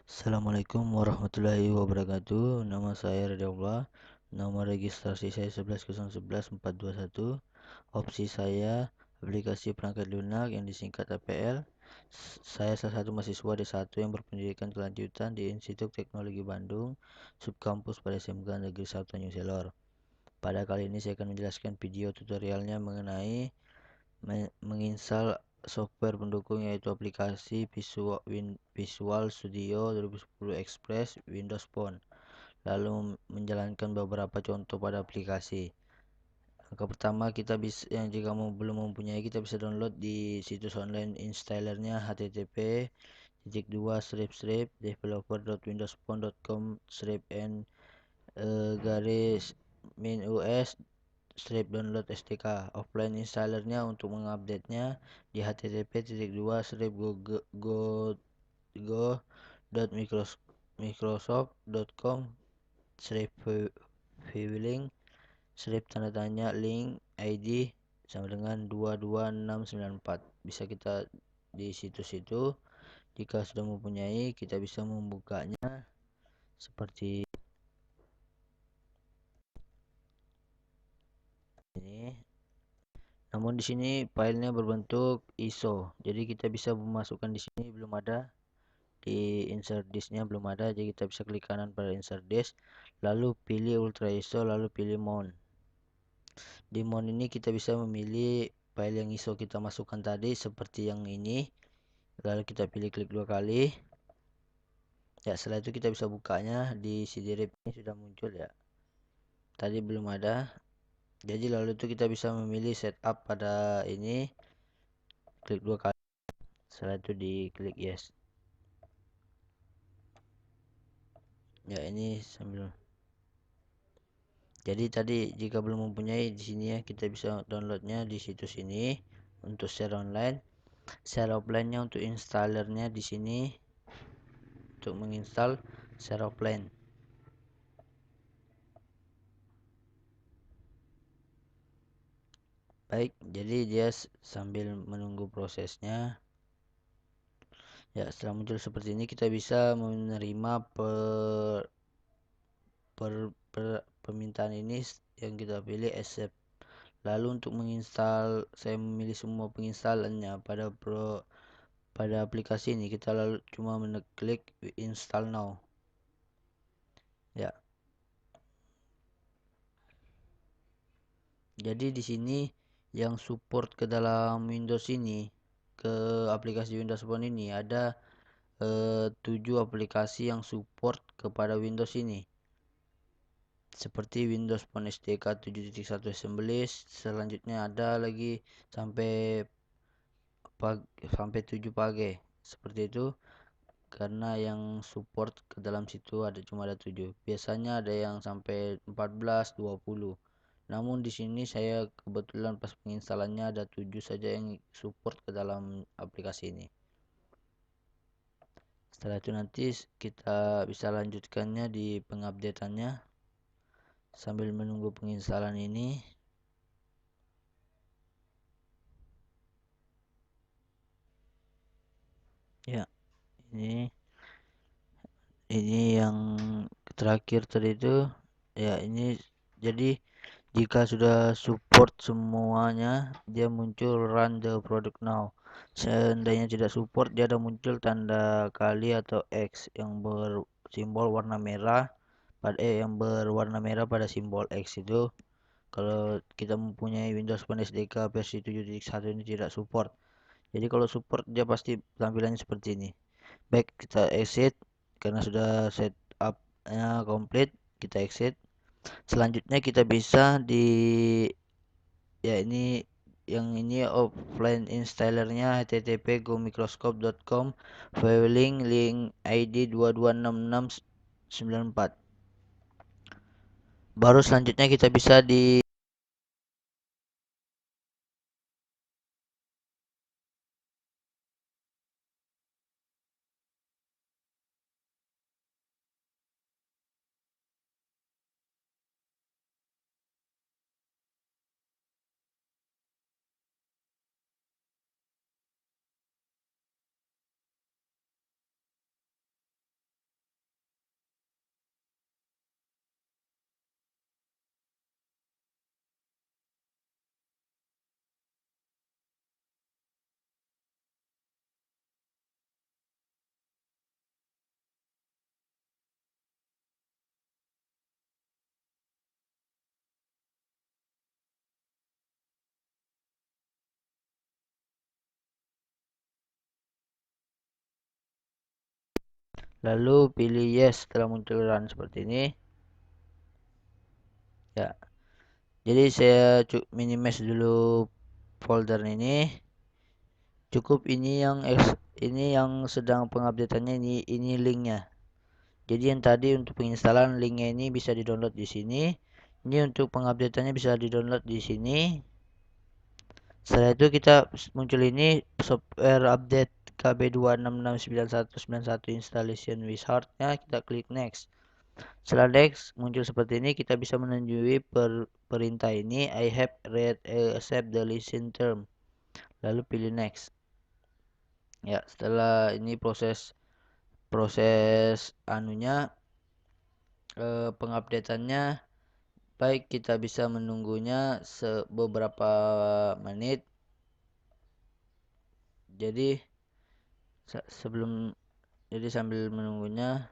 Assalamualaikum warahmatullahi wabarakatuh. Nama saya Radyaullah. Nama registrasi saya 11011421. Opsi saya aplikasi perangkat lunak yang disingkat APL. Saya salah satu mahasiswa D1 yang berpendidikan kelanjutan di Institut Teknologi Bandung, Subkampus pada SMK Negeri 1 Tanjung Selor. Pada kali ini saya akan menjelaskan video tutorialnya mengenai menginstal software pendukung yaitu aplikasi Visual Studio 2010 Express Windows Phone, lalu menjalankan beberapa contoh pada aplikasi. Langkah pertama, kita bisa, yang jika belum mempunyai, kita bisa download di situs online installernya http://developer.windowsphone.com/n garis min us download SDK. Offline installernya untuk mengupdate-nya di http://go.microsoft.com/filing tanda tanya link ID sama dengan 22694. Bisa kita di situs itu. Jika sudah mempunyai, kita bisa membukanya seperti ini. Namun di sini filenya berbentuk ISO. Jadi kita bisa memasukkan di sini belum ada, di insert disknya belum ada, jadi kita bisa klik kanan pada insert disk, lalu pilih ultra ISO, lalu pilih mount. Di mount ini kita bisa memilih file yang ISO kita masukkan tadi seperti yang ini, lalu kita pilih klik 2 kali. Ya, setelah itu kita bisa bukanya di CD-RIP ini sudah muncul ya. Tadi belum ada. Jadi lalu itu kita bisa memilih setup pada ini, klik 2 kali. Setelah itu diklik yes. Ya, ini sambil. Jadi tadi jika belum mempunyai, di sini ya kita bisa downloadnya di situs ini untuk share online. Share offline-nya untuk installernya di sini untuk menginstal share offline. Baik, jadi dia sambil menunggu prosesnya. Ya, setelah muncul seperti ini kita bisa menerima permintaan ini yang kita pilih accept. Lalu untuk menginstal, saya memilih semua penginstalannya pada aplikasi ini. Kita lalu cuma mengklik install now. Ya. Jadi di sini yang support ke dalam Windows ini, ke aplikasi Windows Phone ini ada 7 aplikasi yang support kepada Windows ini. Seperti Windows Phone SDK 7.1 Assemblies, selanjutnya ada lagi sampai 7 page. Seperti itu. Karena yang support ke dalam situ cuma ada 7. Biasanya ada yang sampai 14, 20. Namun di sini saya kebetulan pas penginstalannya ada 7 saja yang support ke dalam aplikasi ini. Setelah itu nanti kita bisa lanjutkannya di pengupdateannya sambil menunggu penginstalan ini. Ya, ini yang terakhir tadi itu. Ya, ini jadi jika sudah support semuanya, dia muncul run the product now. Seandainya tidak support, dia ada muncul tanda kali atau X yang bersimbol warna merah yang berwarna merah pada simbol X itu. Kalau kita mempunyai Windows Phone SDK versi 7.1 ini tidak support. Jadi kalau support dia pasti tampilannya seperti ini. Baik, kita exit karena sudah setup-nya komplit, kita exit. Selanjutnya kita bisa ini yang ini offline installernya http://go.microsoft.com filing link ID 2269694. Baru selanjutnya kita bisa di lalu pilih yes setelah muncul run seperti ini. Ya, jadi saya minimize dulu folder ini. Cukup ini yang sedang pengupdateannya, ini linknya. Jadi yang tadi untuk penginstalan, linknya ini bisa di-download di sini. Ini untuk pengupdateannya bisa di-download di sini. Setelah itu kita muncul ini software update KB26699191 installation wizard-nya, kita klik next. Setelah next muncul seperti ini, kita bisa menunjukkan perintah ini, I have read accept the license term. Lalu pilih next. Ya, setelah ini proses anunya pengupdateannya, baik kita bisa menunggunya beberapa menit. Jadi sambil menunggunya,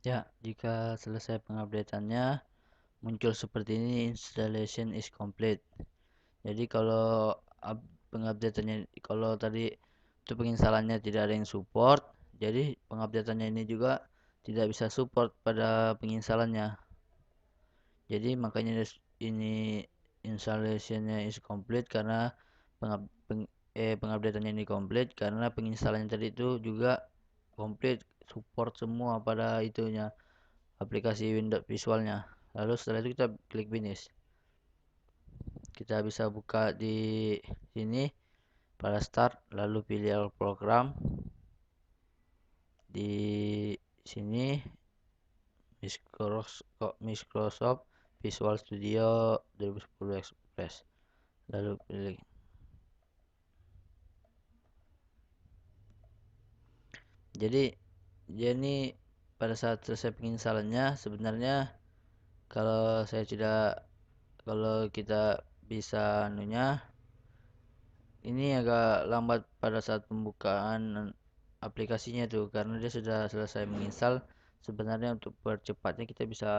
ya, jika selesai pengupdateannya muncul seperti ini, installation is complete. Jadi kalau pengupdateannya, kalau tadi itu penginstalannya tidak ada yang support, jadi pengupdateannya ini juga tidak bisa support pada penginstalannya. Jadi makanya ini installationnya is complete karena pengupdateannya ini complete karena penginstalannya tadi itu juga complete, support semua pada itunya, aplikasi Windows visualnya. Lalu setelah itu kita klik finish. Kita bisa buka di sini pada start, lalu pilih all program. Di sini Microsoft Visual Studio 2010 Express. Lalu pilih. Jadi ini pada saat selesai penginstalannya, sebenarnya kalau kita bisa anunya, ini agak lambat pada saat pembukaan aplikasinya tuh, karena dia sudah selesai menginstal. Sebenarnya untuk percepatnya kita bisa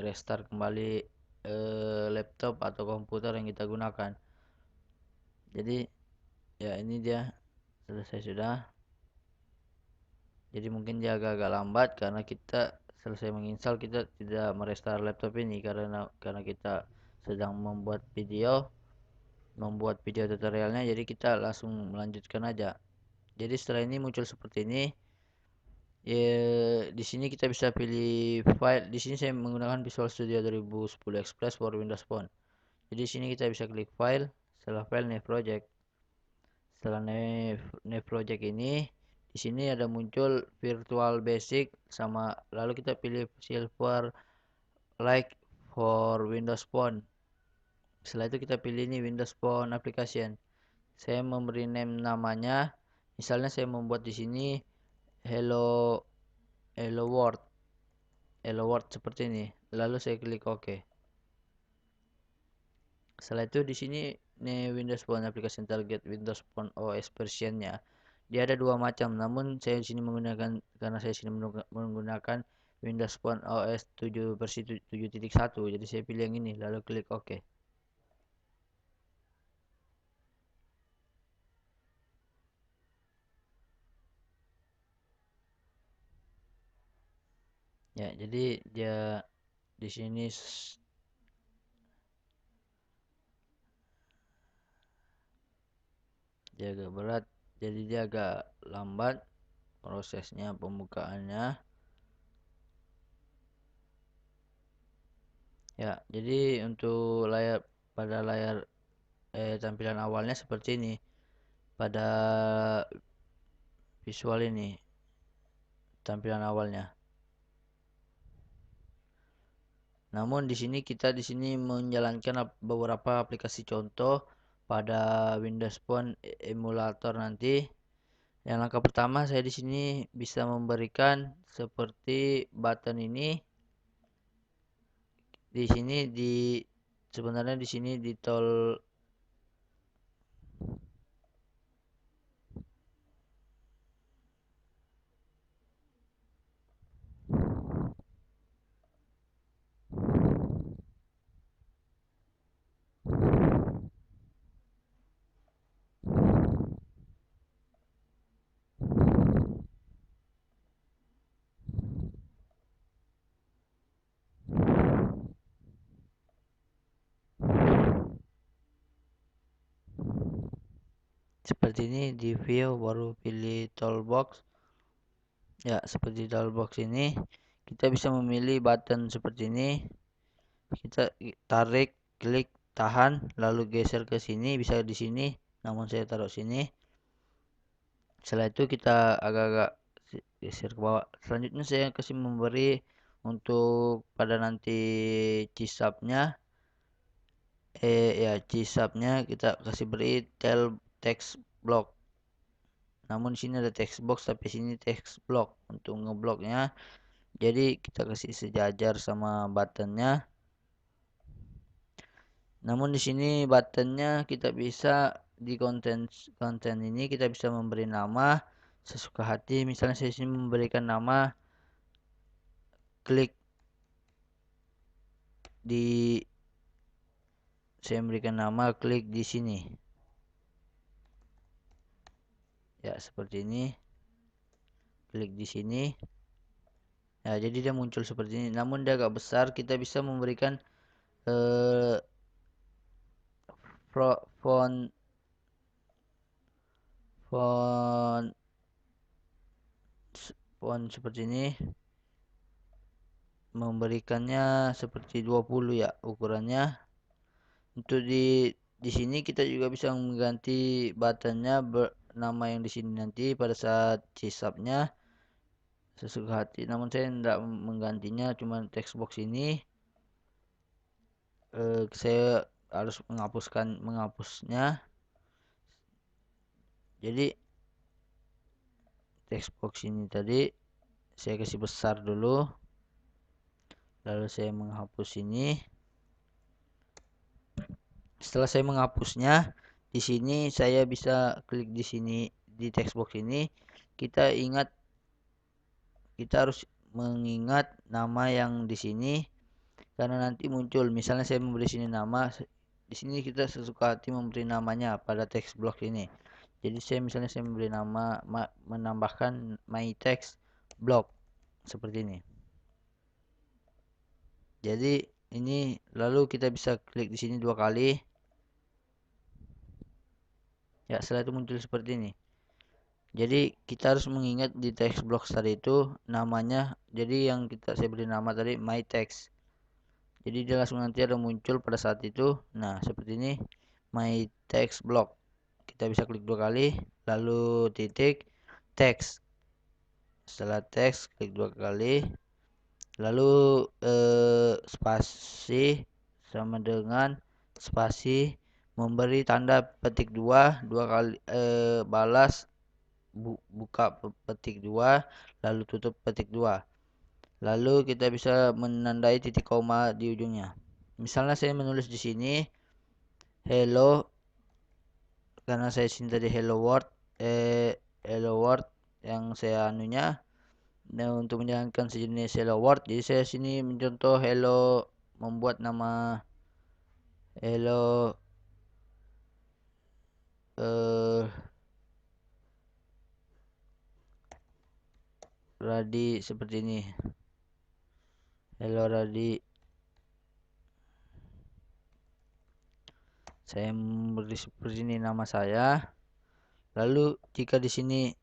restart kembali laptop atau komputer yang kita gunakan. Jadi ya, ini dia selesai sudah. Jadi mungkin dia agak-agak lambat karena kita selesai menginstal, kita tidak merestart laptop ini karena kita sedang membuat video tutorialnya, jadi kita langsung melanjutkan aja. Jadi setelah ini muncul seperti ini. Ya, di sini kita bisa pilih file. Di sini saya menggunakan Visual Studio 2010 Express for Windows Phone. Jadi di sini kita bisa klik file, setelah file new project. Setelah new project ini, di sini ada muncul Virtual Basic sama, lalu kita pilih Silver Like for Windows Phone. Setelah itu kita pilih ini Windows Phone Application. Saya memberi namanya, misalnya saya membuat di sini Hello World. Hello World seperti ini. Lalu saya klik OK. Setelah itu di sini nih Windows Phone Application Target Windows Phone OS versionnya. Dia ada dua macam, namun saya di sini karena saya sini menggunakan Windows Phone OS 7 versi 7.1. Jadi saya pilih yang ini, lalu klik OK. Ya, jadi dia di sini dia agak berat, jadi dia agak lambat prosesnya pembukaannya. Ya, jadi untuk layar tampilan awalnya seperti ini pada visual ini, tampilan awalnya. Namun di sini kita menjalankan beberapa aplikasi contoh pada Windows Phone emulator nanti. Yang langkah pertama, saya di sini bisa memberikan seperti button ini. Di sini sebenarnya di sini di seperti ini. Di view baru pilih toolbox. Ya, seperti toolbox ini kita bisa memilih button seperti ini. Kita tarik, klik, tahan, lalu geser ke sini, bisa di sini. Namun saya taruh sini. Setelah itu kita agak-agak geser ke bawah. Selanjutnya saya kasih memberi untuk pada nanti cisapnya cisapnya kita kasih beri text block. Namun sini ada text box tapi sini text block untuk ngebloknya. Jadi kita kasih sejajar sama buttonnya. Namun di sini buttonnya kita bisa di konten ini kita bisa memberi nama sesuka hati. Misalnya saya sini memberikan nama klik di saya memberikan nama klik di sini. Ya, seperti ini. Klik di sini. Ya, jadi dia muncul seperti ini. Namun dia agak besar, kita bisa memberikan font seperti ini. Memberikannya seperti 20 ya ukurannya. Untuk di sini kita juga bisa mengganti buttonnya nama yang di sini nanti pada saat cisapnya sesuka hati. Namun saya tidak menggantinya, cuma text box ini. Saya harus menghapusnya. Jadi text box ini tadi saya kasih besar dulu. Lalu saya menghapus ini. Setelah saya menghapusnya, di sini saya bisa klik di sini di text box ini. Kita harus mengingat nama yang di sini karena nanti muncul. Misalnya saya memberi sini nama, di sini kita sesuka hati memberi namanya pada text box ini. Jadi misalnya saya memberi nama menambahkan my text block seperti ini. Jadi ini lalu kita bisa klik di sini 2 kali. Ya, setelah itu muncul seperti ini. Jadi kita harus mengingat di text box tadi itu namanya. Jadi yang saya beri nama tadi my text. Jadi dia langsung nanti ada muncul pada saat itu. Nah, seperti ini my text block. Kita bisa klik 2 kali, lalu titik text. Setelah text klik 2 kali, lalu spasi sama dengan spasi memberi tanda petik 2 kali, balas buka petik 2 lalu tutup petik 2. Lalu kita bisa menandai titik koma di ujungnya. Misalnya saya menulis di sini hello, karena saya sini tadi hello world yang saya anunya. Nah, untuk menjalankan sejenis hello world, jadi saya sini mencontoh hello, membuat nama hello Radi seperti ini. Hello Radi. Saya memberi seperti ini nama saya. Lalu jika di sini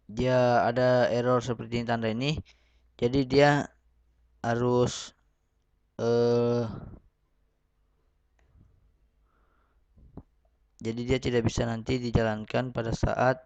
dia ada error seperti ini tanda ini, jadi dia harus jadi dia tidak bisa nanti dijalankan pada saat